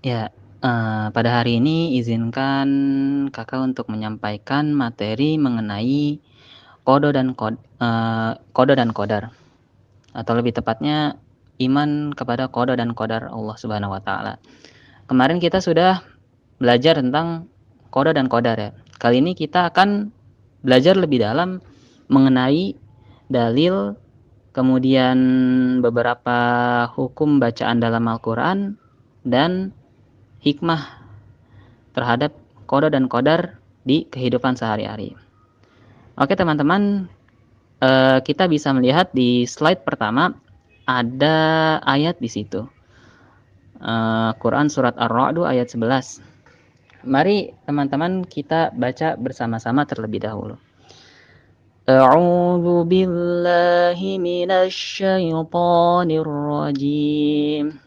Ya, pada hari ini izinkan Kakak untuk menyampaikan materi mengenai qada dan qadar, atau lebih tepatnya iman kepada qada dan qadar Allah Subhanahu wa taala. Kemarin kita sudah belajar tentang qada dan qadar ya. Kali ini kita akan belajar lebih dalam mengenai dalil, kemudian beberapa hukum bacaan dalam Al-Qur'an dan hikmah terhadap qada dan qadar di kehidupan sehari-hari. Oke teman-teman, kita bisa melihat di slide pertama ada ayat di situ. Quran surat Ar-Ra'd ayat 11. Mari teman-teman kita baca bersama-sama terlebih dahulu. A'udzu billahi minasy syaithanir rajim.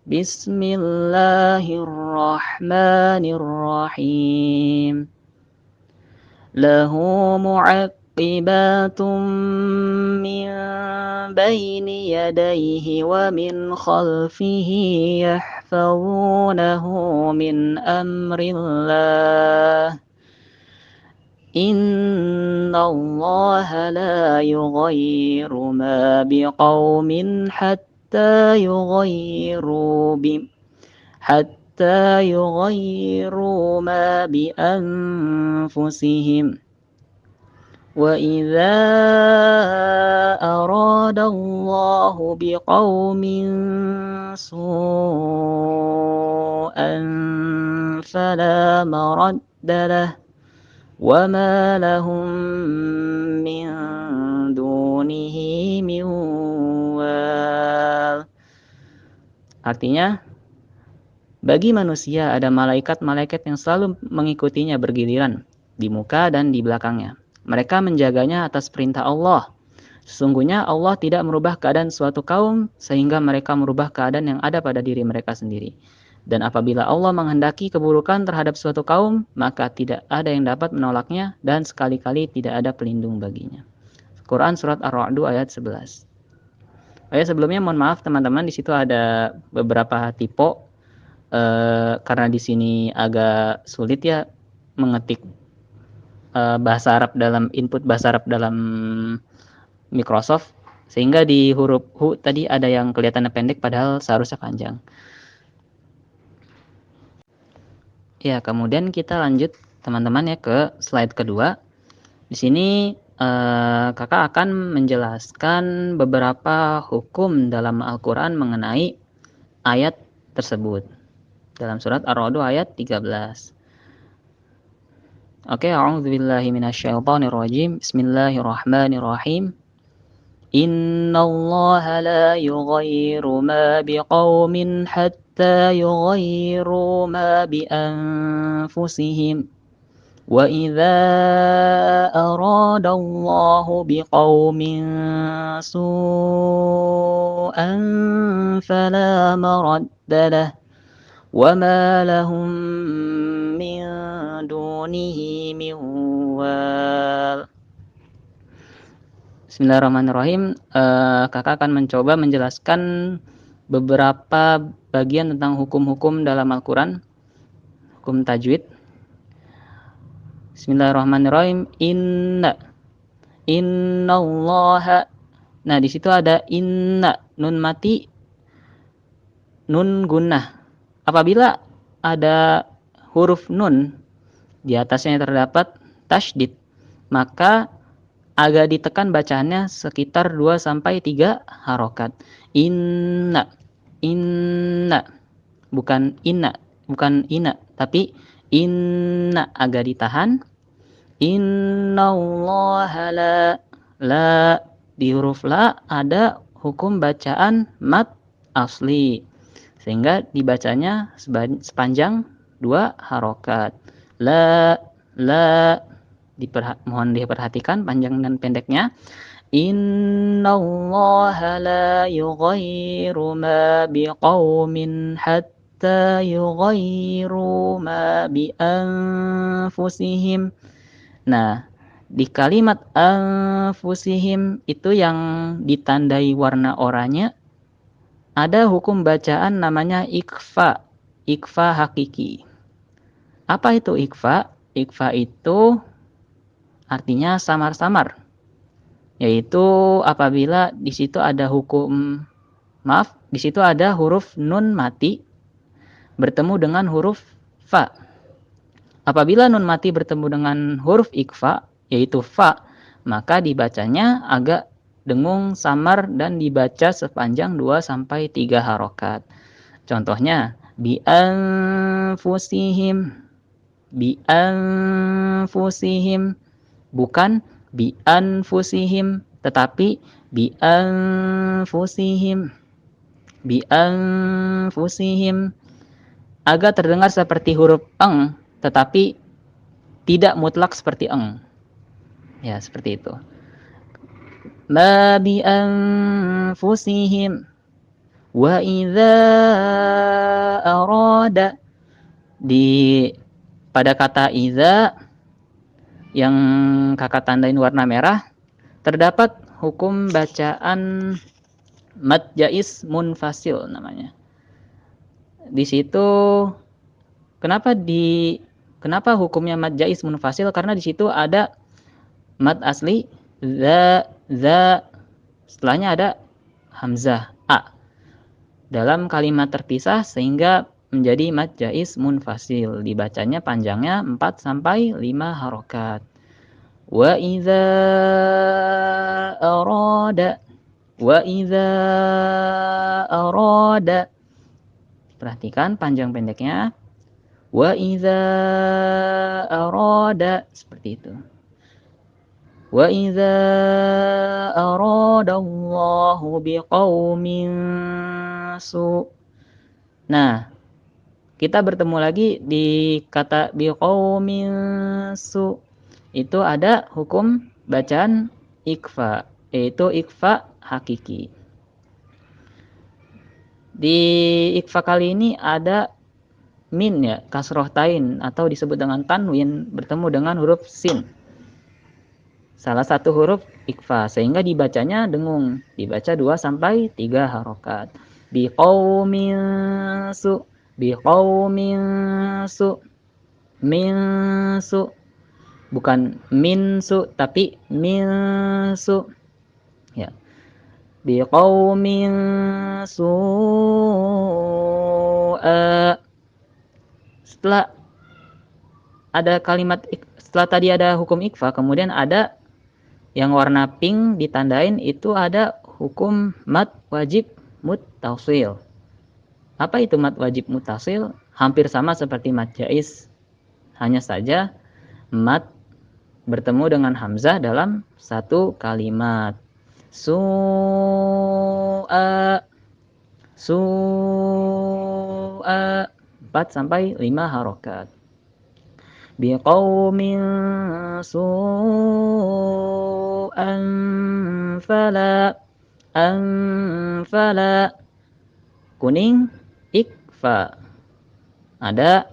Bismillahirrahmanirrahim. Lahu mu'aqibatun min baini yadayhi wa min khalfihi yahfazunahu min amrillah. Innallaha la yughayyiru ma biqaumin hatta yughayyiru ma bi anfusihim. Wa idza aradallahu biqaumin su'an fala maradda lahu wa ma lahum min dunihi min wal. Artinya, bagi manusia ada malaikat-malaikat yang selalu mengikutinya bergiliran di muka dan di belakangnya. Mereka menjaganya atas perintah Allah. Sesungguhnya Allah tidak merubah keadaan suatu kaum sehingga mereka merubah keadaan yang ada pada diri mereka sendiri. Dan apabila Allah menghendaki keburukan terhadap suatu kaum, maka tidak ada yang dapat menolaknya dan sekali-kali tidak ada pelindung baginya. Quran surat Ar-Ra'd ayat 11. Sebelumnya mohon maaf teman-teman, di situ ada beberapa typo. Karena di sini agak sulit ya mengetik bahasa Arab dalam input bahasa Arab dalam Microsoft, sehingga di huruf hu tadi ada yang kelihatannya pendek padahal seharusnya panjang. Ya, kemudian kita lanjut teman-teman ya ke slide kedua. Di sini Kakak akan menjelaskan beberapa hukum dalam Al-Qur'an mengenai ayat tersebut. Dalam surat Ar-Ra'd ayat 13. Oke, a'udzubillahi minasyaitonir rajim. Bismillahirrahmanirrahim. Innallaha la yughayyiru ma biqaumin hatta yughayyiru ma bi anfusihim. Wa idza aradallahu biqaumin su'an fala maradda lahu wa ma lahum min dunihi min wal. Bismillahirrahmanirrahim. Kakak akan mencoba menjelaskan beberapa bagian tentang hukum-hukum dalam Al-Quran, hukum tajwid. Bismillahirrahmanirrahim. Innallaha. Nah, di situ ada inna, nun mati, nun gunnah. Apabila ada huruf nun di atasnya terdapat tasydid, maka agak ditekan bacaannya sekitar 2-3 harokat. Inna, bukan ina, tapi inna agak ditahan. Innallaha la di huruf la ada hukum bacaan mat asli, sehingga dibacanya sepanjang 2 harokat. La mohon diperhatikan panjang dan pendeknya. Innallaha la yughayyiru ma biqaumin hatta yughayyiru ma bi anfusihim. Nah, di kalimat anfusihim itu yang ditandai warna oranye ada hukum bacaan namanya ikhfa. ikfa hakiki. Apa itu ikfa? Ikfa itu artinya samar-samar, yaitu apabila di situ ada di situ ada huruf nun mati bertemu dengan huruf fa. Apabila nun mati bertemu dengan huruf ikfa, yaitu fa, maka dibacanya agak dengung, samar, dan dibaca sepanjang 2-3 harokat. Contohnya, bi'anfusihim, bi'anfusihim, bukan bi'anfusihim, tetapi bi'anfusihim, bi'anfusihim. Agak terdengar seperti huruf eng, tetapi tidak mutlak seperti eng. Ya, seperti itu. Ma bi anfusihim wa idza arada. Pada kata idza yang kakak tandain warna merah terdapat hukum bacaan mad jaiz munfasil namanya. Di situ kenapa hukumnya mad jaiz munfasil? Karena di situ ada mad asli za, setelahnya ada hamzah a dalam kalimat terpisah sehingga menjadi mad jaiz munfasil. Dibacanya panjangnya 4-5 harokat. Wa idza arada, wa idza arada. Perhatikan panjang pendeknya. Wa idza arada, seperti itu. Wa idza aradallahu biqaumin su. Nah, kita bertemu lagi di kata biqaumin su. Itu ada hukum bacaan ikfa, yaitu ikfa hakiki. Di ikfa kali ini ada min ya, kasroh tain atau disebut dengan tanwin bertemu dengan huruf sin. Salah satu huruf ikfa sehingga dibacanya dengung, dibaca 2-3 harokat. Biqaumin su, biqaumin su, min su, bukan min su tapi min su. Ya. Biqaumin su'a. Setelah tadi ada hukum ikfa, kemudian ada yang warna pink ditandain, itu ada hukum mad wajib muttasil. Apa itu mad wajib muttasil? Hampir sama seperti mad jaiz, hanya saja mad bertemu dengan hamzah dalam satu kalimat. Su'a, su'a, 4-5 harokat. Biqaumin su'an fala, anfala. Kuning ikfa. Ada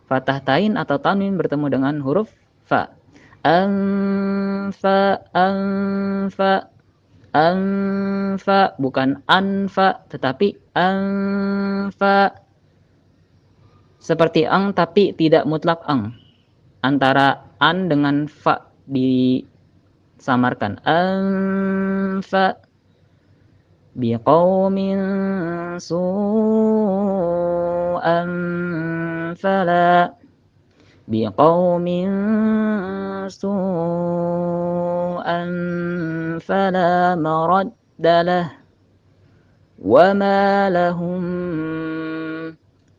fathah tain atau tanwin bertemu dengan huruf fa. Anfa, anfa, anfa, bukan anfa tetapi anfa. Seperti ang tapi tidak mutlak ang. Antara an dengan fa disamarkan. Anfa. Biqaumin su'an fala. Biqaumin su'an fala maraddalah. Wa ma lahum,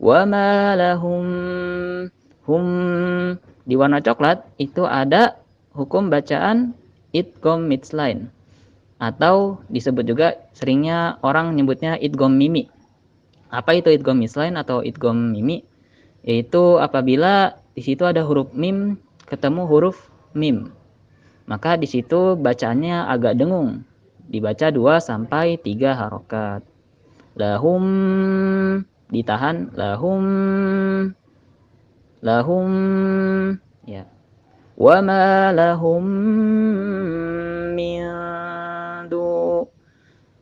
wa ma lahum, hum. Di warna coklat itu ada hukum bacaan idgham mitslain, atau disebut juga seringnya orang nyebutnya idgham mimi. Apa itu idgham mitslain atau idgham mimi? Yaitu apabila di situ ada huruf mim ketemu huruf mim, maka di situ bacaannya agak dengung, dibaca 2-3 harokat. Lahum, ditahan, lahum, lahum, ya. Wa ma lahum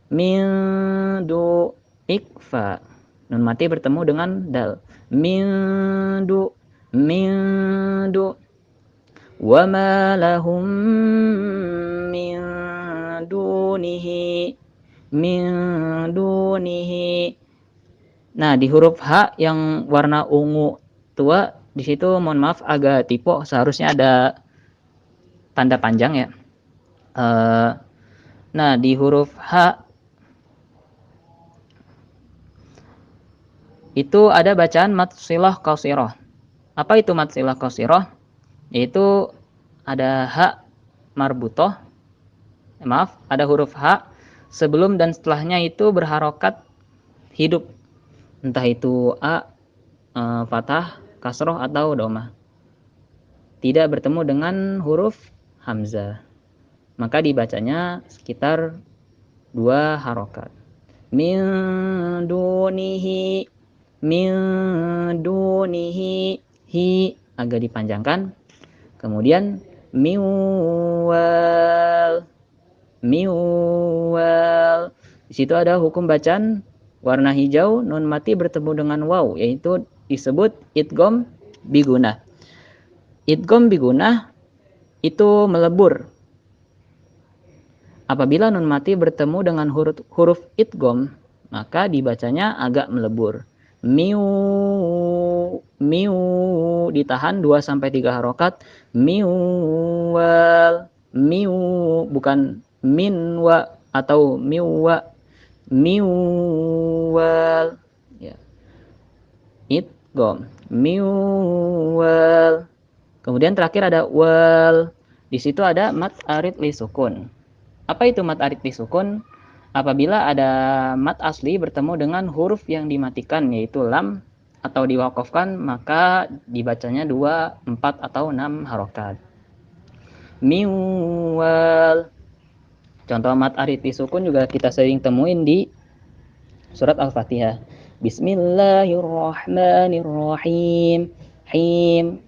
min du ikfa. Nun mati bertemu dengan dal. Min du. Wa ma lahum min dunihi min dunihi. Nah, di huruf H yang warna ungu tua, di situ mohon maaf agak typo, seharusnya ada tanda panjang ya. Nah, di huruf H itu ada bacaan mad silah qasirah. Apa itu mad silah qasirah? Yaitu ada H marbutoh, ada huruf H sebelum dan setelahnya itu berharokat hidup. Entah itu A, fathah, kasroh, atau domah. Tidak bertemu dengan huruf hamzah. Maka dibacanya sekitar 2 harokat. Min dunihi, min dunihi, hi agak dipanjangkan. Kemudian miwal, miwal. Di situ ada hukum bacaan warna hijau nun mati bertemu dengan waw, yaitu disebut idgham bigunah. Idgham bigunah itu melebur. Apabila nun mati bertemu dengan huruf idgham, maka dibacanya agak melebur. Miu, miu, ditahan 2-3 harokat. Miwal, miu, bukan minwa atau miwa, miwal. Ya. Idgham, miwal. Kemudian terakhir ada wal. Di situ ada mad arid li sukun. Apa itu mad arid li sukun? Apabila ada mad asli bertemu dengan huruf yang dimatikan, yaitu lam, atau diwakafkan, maka dibacanya 2, 4, atau 6 harokat. Miwal. Contoh mad arid li sukun juga kita sering temuin di surat Al-Fatihah. Bismillahirrahmanirrahim. Him.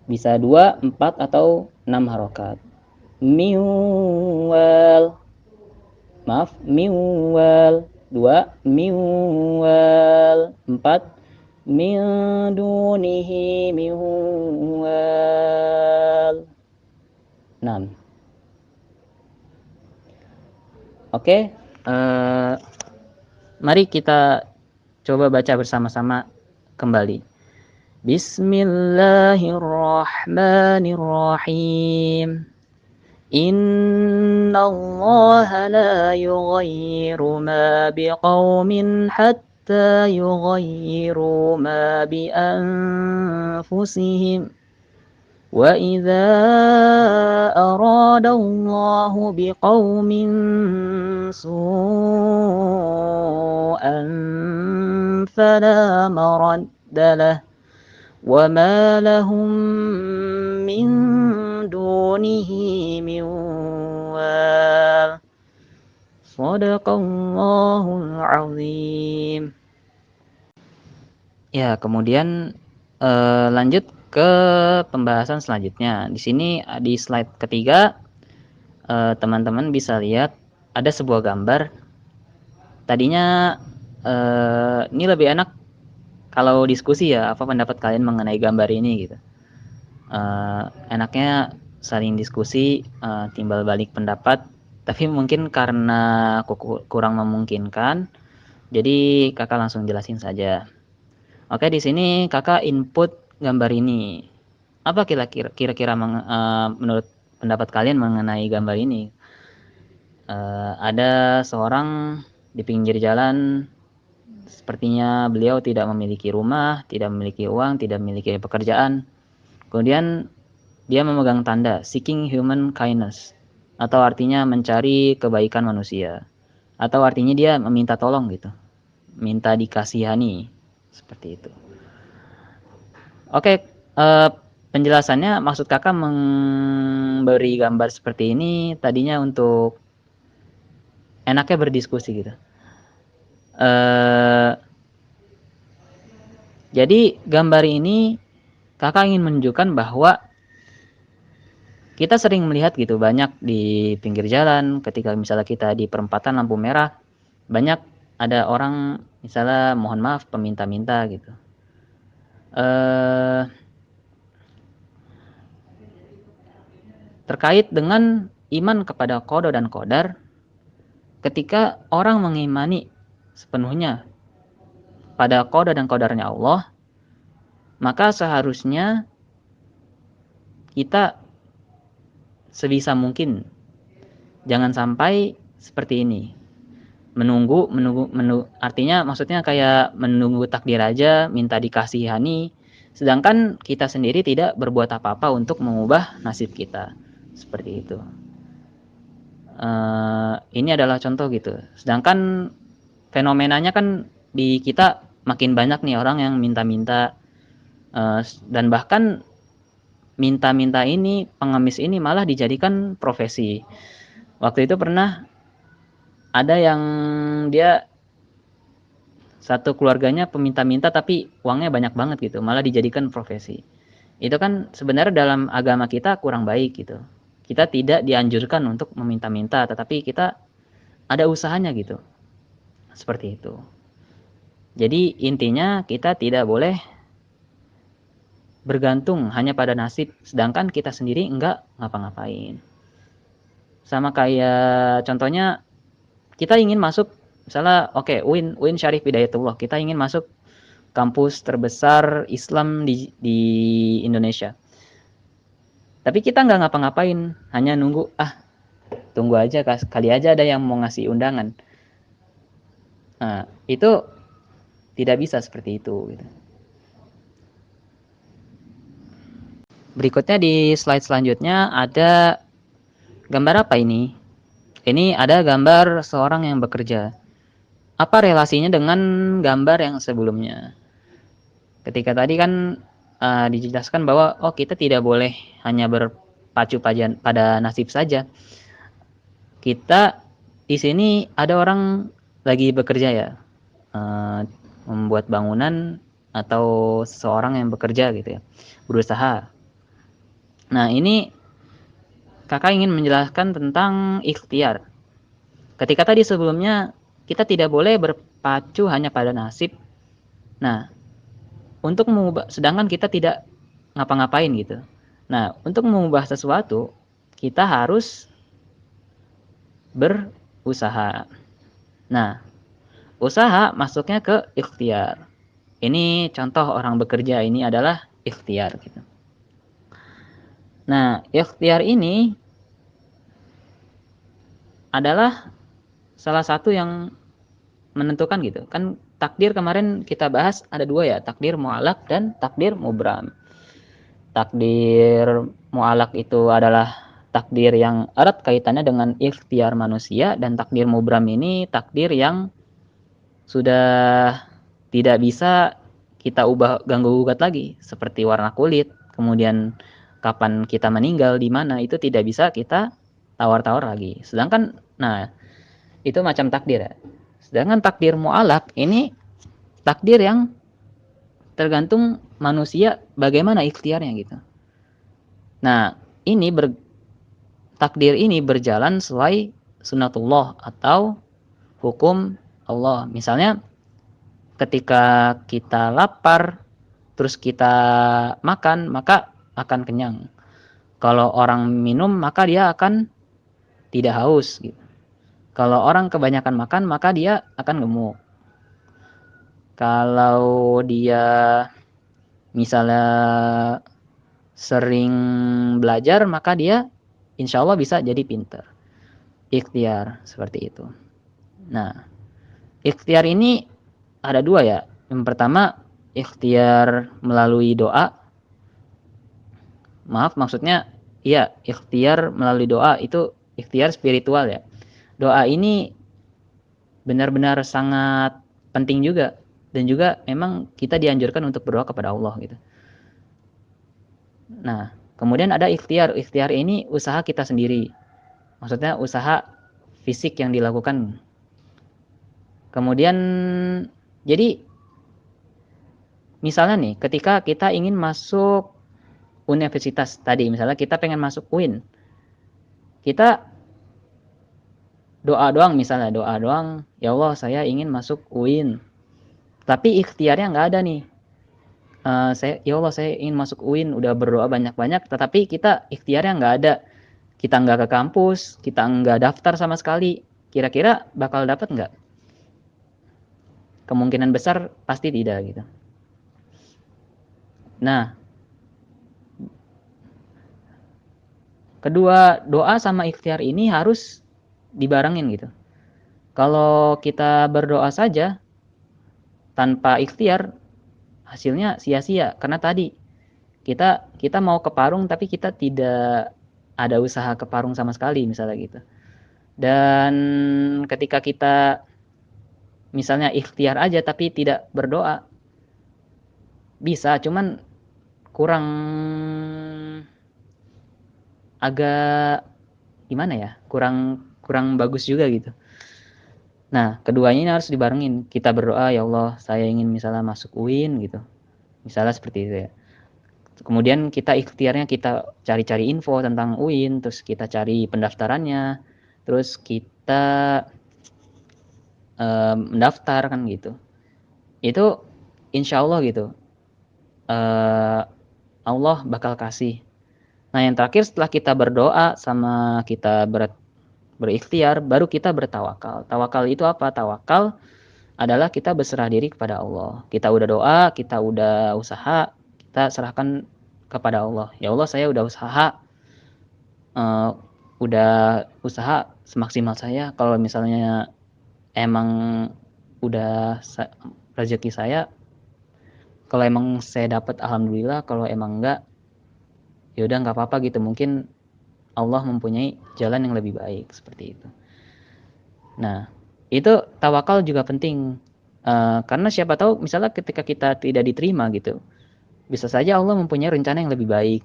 Bisa 2, 4, atau 6 harokat. Miwal. Maaf, miwal. 2, miwal. 4, min dunihi miwal. 6. Oke, mari kita coba baca bersama-sama kembali. Bismillahirrahmanirrahim. Innallaha la yughayyiru ma biqaumin hatta yughayyiru ma bi anfusihim. Wa idza aradallahu biqaumin su'an fala maraddalah وَمَا لَهُم مِّن دُونِهِ مِن وَالٍ. Shadaqallahul azim. Ya, kemudian lanjut ke pembahasan selanjutnya. Di sini di slide ketiga teman-teman bisa lihat ada sebuah gambar. Tadinya ini lebih enak kalau diskusi ya, apa pendapat kalian mengenai gambar ini gitu. Enaknya saling diskusi, timbal balik pendapat, tapi mungkin karena kurang memungkinkan, jadi kakak langsung jelasin saja. Oke, di sini kakak input gambar ini. Apa kira-kira menurut pendapat kalian mengenai gambar ini? Ada seorang di pinggir jalan. Sepertinya beliau tidak memiliki rumah, tidak memiliki uang, tidak memiliki pekerjaan. Kemudian dia memegang tanda seeking human kindness, atau artinya mencari kebaikan manusia, atau artinya dia meminta tolong gitu, minta dikasihani, seperti itu. Oke, penjelasannya maksud kakak memberi gambar seperti ini tadinya untuk enaknya berdiskusi gitu. Jadi gambar ini kakak ingin menunjukkan bahwa kita sering melihat gitu banyak di pinggir jalan ketika misalnya kita di perempatan lampu merah, banyak ada orang Misalnya mohon maaf peminta-minta gitu. Eh, Terkait dengan iman kepada qada dan qadar, ketika orang mengimani sepenuhnya pada qada dan qadarnya Allah, maka seharusnya kita sebisa mungkin jangan sampai seperti ini. Menunggu, artinya maksudnya kayak menunggu takdir aja, minta dikasihani, sedangkan kita sendiri tidak berbuat apa-apa untuk mengubah nasib kita. Seperti itu. Ini adalah contoh gitu. Sedangkan fenomenanya kan di kita makin banyak nih orang yang minta-minta, dan bahkan minta-minta ini, pengemis ini malah dijadikan profesi. Waktu itu pernah ada yang dia satu keluarganya peminta-minta tapi uangnya banyak banget gitu, malah dijadikan profesi. Itu kan sebenarnya dalam agama kita kurang baik gitu. Kita tidak dianjurkan untuk meminta-minta, tetapi kita ada usahanya gitu. Seperti itu. Jadi intinya kita tidak boleh bergantung hanya pada nasib, sedangkan kita sendiri enggak ngapa-ngapain. Sama kayak contohnya kita ingin masuk misalnya UIN Syarif Hidayatullah, kita ingin masuk kampus terbesar Islam di Indonesia. Tapi kita nggak ngapa-ngapain, hanya nunggu, tunggu aja, kali aja ada yang mau ngasih undangan. Nah, itu tidak bisa seperti itu. Gitu. Berikutnya di slide selanjutnya ada gambar apa ini? Ini ada gambar seorang yang bekerja. Apa relasinya dengan gambar yang sebelumnya? Ketika tadi kan dijelaskan bahwa kita tidak boleh hanya berpacu pada nasib saja. Kita di sini ada orang lagi bekerja ya, membuat bangunan atau seseorang yang bekerja gitu ya, berusaha. Nah, ini kakak ingin menjelaskan tentang ikhtiar. Ketika tadi sebelumnya kita tidak boleh berpacu hanya pada nasib. Nah, untuk mengubah, sedangkan kita tidak ngapa-ngapain gitu. Nah, untuk mengubah sesuatu kita harus berusaha. Nah, usaha masuknya ke ikhtiar. Ini contoh orang bekerja, ini adalah ikhtiar gitu. Nah, ikhtiar ini adalah salah satu yang menentukan gitu. Kan takdir kemarin kita bahas ada dua ya, takdir mu'alaq dan takdir mubram. Takdir mu'alaq itu adalah takdir yang erat kaitannya dengan ikhtiar manusia, dan takdir mubram ini takdir yang sudah tidak bisa kita ubah ganggu-gugat lagi, seperti warna kulit, kemudian kapan kita meninggal, di mana, itu tidak bisa kita tawar-tawar lagi. Sedangkan itu macam takdir ya. Sedangkan takdir mu'alaq ini takdir yang tergantung manusia bagaimana ikhtiarnya gitu. Nah, takdir ini berjalan sesuai sunatullah atau hukum Allah. Misalnya ketika kita lapar terus kita makan, maka akan kenyang. Kalau orang minum, maka dia akan tidak haus gitu. Kalau orang kebanyakan makan, maka dia akan gemuk. Kalau dia misalnya sering belajar, maka dia insya Allah bisa jadi pintar. Ikhtiar seperti itu. Nah, ikhtiar ini ada dua ya. Yang pertama, ikhtiar melalui doa. Maksudnya ikhtiar melalui doa itu ikhtiar spiritual ya. Doa ini benar-benar sangat penting juga, dan juga memang kita dianjurkan untuk berdoa kepada Allah gitu. Nah, kemudian ada ikhtiar. Ikhtiar ini usaha kita sendiri. Maksudnya usaha fisik yang dilakukan. Kemudian jadi misalnya nih, ketika kita ingin masuk universitas tadi, misalnya kita pengen masuk UIN. Kita doa doang, ya Allah saya ingin masuk UIN. Tapi ikhtiarnya nggak ada nih. Ya Allah saya ingin masuk UIN, udah berdoa banyak-banyak, tetapi kita ikhtiarnya nggak ada. Kita nggak ke kampus, kita nggak daftar sama sekali. Kira-kira bakal dapat nggak? Kemungkinan besar pasti tidak gitu. Nah, kedua doa sama ikhtiar ini harus dibarengin gitu. Kalau kita berdoa saja tanpa ikhtiar, hasilnya sia-sia karena tadi kita mau ke Parung tapi kita tidak ada usaha ke Parung sama sekali misalnya gitu. Dan ketika kita misalnya ikhtiar aja tapi tidak berdoa, bisa cuman kurang, agak gimana ya, kurang kurang bagus juga gitu. Nah, keduanya ini harus dibarengin. Kita berdoa, ya Allah, saya ingin misalnya masuk UIN gitu. Misalnya seperti itu ya. Kemudian kita ikhtiarnya kita cari-cari info tentang UIN, terus kita cari pendaftarannya, terus kita mendaftar kan gitu. Itu insya Allah gitu. Allah bakal kasih. Nah, yang terakhir setelah kita berdoa sama kita berikhtiar, baru kita bertawakal. Tawakal itu apa? Tawakal adalah kita berserah diri kepada Allah. Kita udah doa, kita udah usaha, kita serahkan kepada Allah. Ya Allah, saya udah usaha semaksimal saya. Kalau misalnya emang udah rezeki saya, kalau emang saya dapat alhamdulillah, kalau emang enggak ya udah nggak apa-apa gitu. Mungkin Allah mempunyai jalan yang lebih baik seperti itu. Nah, itu tawakal juga penting. Karena siapa tahu misalnya ketika kita tidak diterima gitu, bisa saja Allah mempunyai rencana yang lebih baik.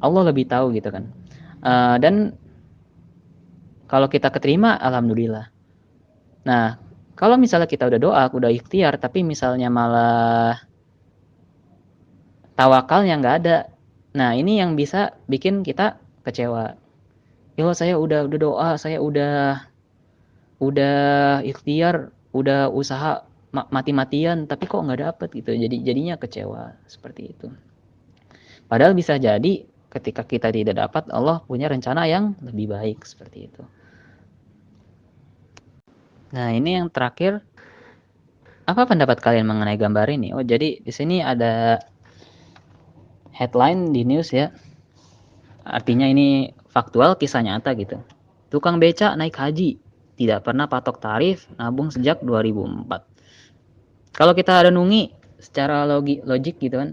Allah lebih tahu gitu kan. Dan kalau kita keterima, alhamdulillah. Nah, kalau misalnya kita udah doa, udah ikhtiar, tapi misalnya malah tawakalnya nggak ada. Nah, ini yang bisa bikin kita kecewa. Ya Allah, saya udah doa, saya udah ikhtiar, udah usaha mati-matian, tapi kok nggak dapet gitu. Jadinya kecewa seperti itu. Padahal bisa jadi ketika kita tidak dapat, Allah punya rencana yang lebih baik seperti itu. Nah, ini yang terakhir, apa pendapat kalian mengenai gambar ini? Oh, jadi di sini ada headline di news ya. Artinya ini faktual, kisah nyata gitu. Tukang beca naik haji, tidak pernah patok tarif, nabung sejak 2004. Kalau kita renungi secara logik gitu kan,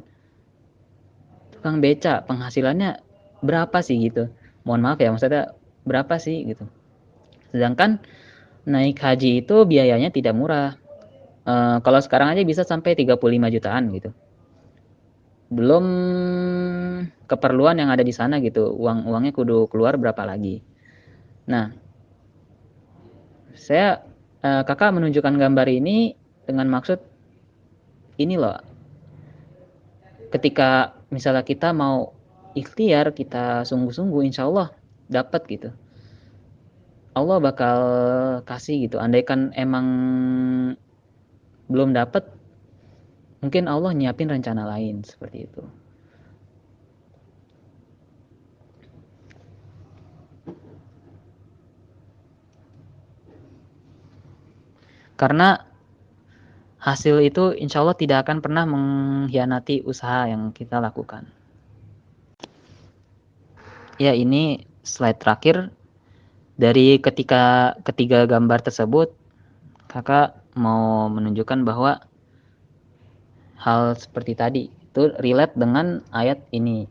tukang beca penghasilannya berapa sih gitu? Mohon maaf ya, maksudnya berapa sih gitu? Sedangkan naik haji itu biayanya tidak murah. Kalau sekarang aja bisa sampai 35 jutaan gitu. Belum keperluan yang ada di sana gitu. Uangnya kudu keluar berapa lagi. Nah, kakak menunjukkan gambar ini dengan maksud ini loh. Ketika misalnya kita mau ikhtiar, kita sungguh-sungguh, insya Allah dapat gitu. Allah bakal kasih gitu. Andaikan emang belum dapat, mungkin Allah nyiapin rencana lain seperti itu. Karena hasil itu insya Allah tidak akan pernah mengkhianati usaha yang kita lakukan. Ya, ini slide terakhir. Dari ketiga gambar tersebut, kakak mau menunjukkan bahwa hal seperti tadi itu relate dengan ayat ini.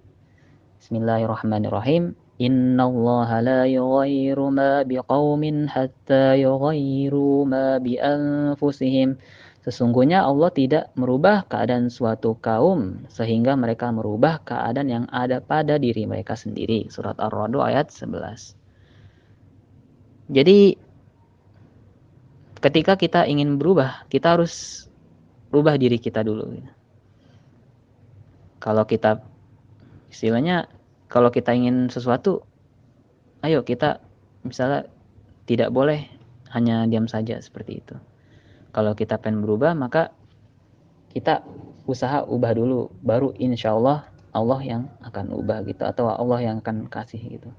Bismillahirrahmanirrahim. Innallaha la yughayyiru ma biqaumin hatta yughayyiru ma bi anfusihim. Sesungguhnya Allah tidak merubah keadaan suatu kaum sehingga mereka merubah keadaan yang ada pada diri mereka sendiri. Surat Ar-Ra'd ayat 11. Jadi ketika kita ingin berubah, kita harus rubah diri kita dulu. Kalau kita istilahnya, kalau kita ingin sesuatu, ayo kita misalnya tidak boleh hanya diam saja seperti itu. Kalau kita pengen berubah, maka kita usaha ubah dulu, baru insya Allah Allah yang akan ubah gitu, atau Allah yang akan kasih gitu.